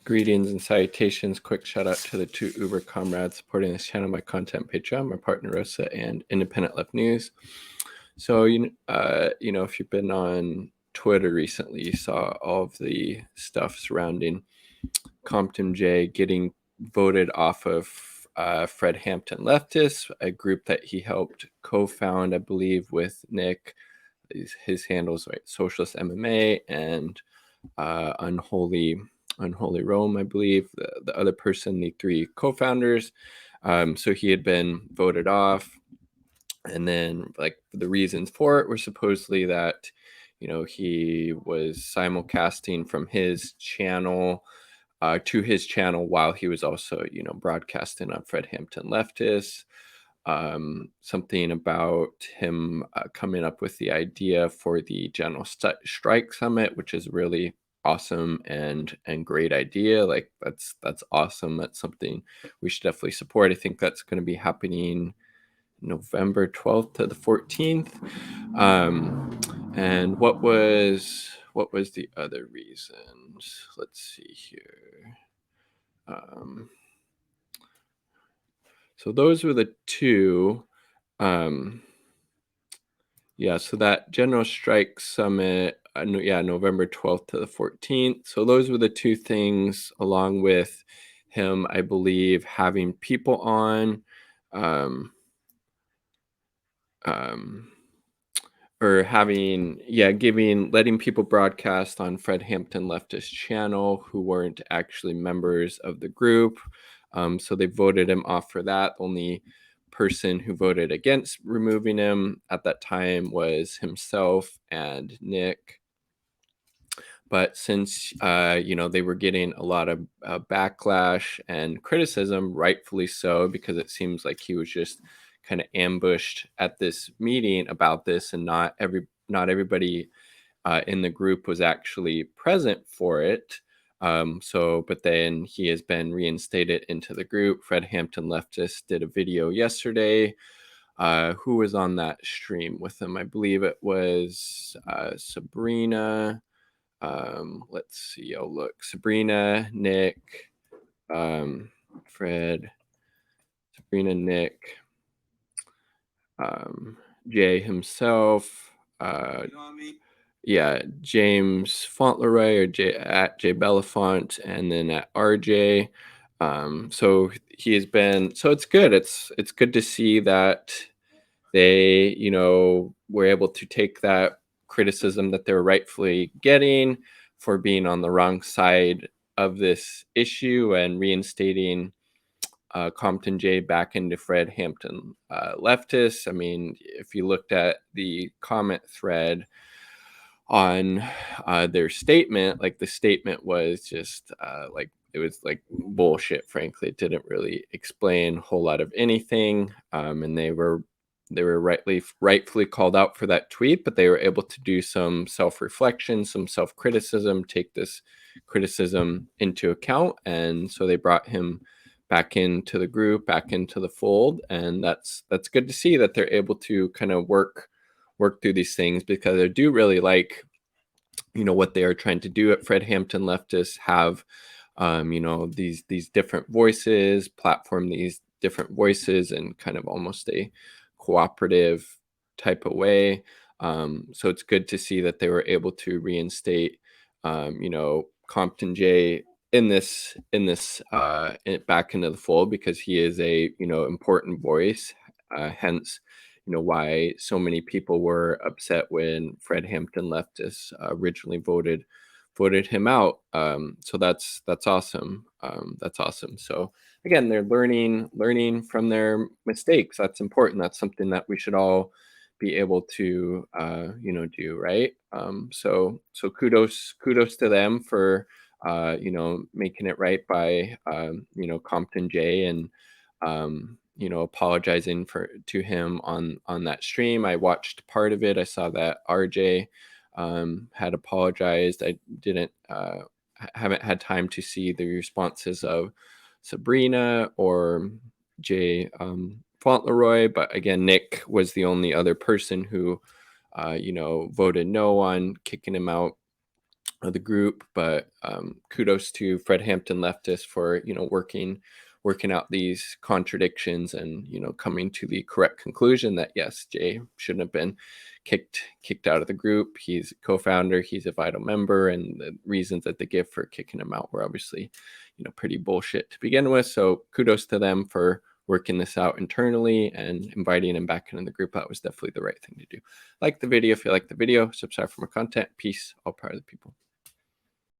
Greetings and salutations. Quick shout out to the two Uber comrades supporting this channel, my content Patreon, my partner Rosa, and Independent Left News. So, if you've been on Twitter recently, you saw all of the stuff surrounding Compton J getting voted off of Fred Hampton Leftists, a group that he helped co-found, I believe, with Nick. His handles, right? Socialist MMA and Unholy Rome, I believe, the other person, the three co-founders. So he had been voted off, and then the reasons for it were supposedly that he was simulcasting from his channel to his channel while he was also broadcasting on Fred Hampton Leftists. Something about him coming up with the idea for the General Strike Summit, which is really awesome and great idea. Like that's awesome. That's something we should definitely support. I think that's going to be happening November 12th to the 14th. And what was the other reasons? Let's see here. So those were the two. So that General Strike Summit, November 12th to the 14th. So those were the two things, along with him, I believe, having people on, letting people broadcast on Fred Hampton Leftist channel who weren't actually members of the group. So they voted him off for that. Only person who voted against removing him at that time was himself and Nick. But since they were getting a lot of backlash and criticism, rightfully so, because it seems like he was just kind of ambushed at this meeting about this, and not everybody in the group was actually present for it. But then he has been reinstated into the group. Fred Hampton Leftist did a video yesterday. Who was on that stream with him? I believe it was Sabrina. Let's see. Oh, look. Sabrina, Nick, Fred, Sabrina, Nick, Jay himself, James Fauntleroy, or at J Bellafont, and then at RJ. So he has been. So it's good. It's good to see that they, were able to take that criticism that they're rightfully getting for being on the wrong side of this issue and reinstating Compton J back into Fred Hampton Leftists. I mean, if you looked at the comment thread on their statement, like the statement was just it was like bullshit. Frankly, it didn't really explain a whole lot of anything, and they were rightfully called out for that tweet, but they were able to do some self-reflection, some self-criticism, take this criticism into account, and so they brought him back into the group, back into the fold, and that's good to see that they're able to kind of work through these things, because I do really like what they are trying to do at Fred Hampton Leftists, have these different voices, platform these different voices in kind of almost a cooperative type of way. So it's good to see that they were able to reinstate Compton J in this back into the fold, because he is a important voice, hence why so many people were upset when Fred Hampton Leftists originally voted him out. So that's awesome. That's awesome. So again, they're learning from their mistakes. That's important. That's something that we should all be able to do, right? So kudos to them for making it right by Compton J, and apologizing to him on that stream. I watched part of it. I saw that RJ had apologized. I haven't had time to see the responses of Sabrina or Jay Fauntleroy, but again, Nick was the only other person who voted no on kicking him out of the group. But kudos to Fred Hampton Leftists for working out these contradictions and coming to the correct conclusion that yes, Jay shouldn't have been kicked out of the group. He's a co-founder, he's a vital member, and the reasons that they give for kicking him out were obviously pretty bullshit to begin with. So kudos to them for working this out internally and inviting him back into the group. That was definitely the right thing to do. Like the video if you like the video, subscribe for more content. Peace, all proud of the people.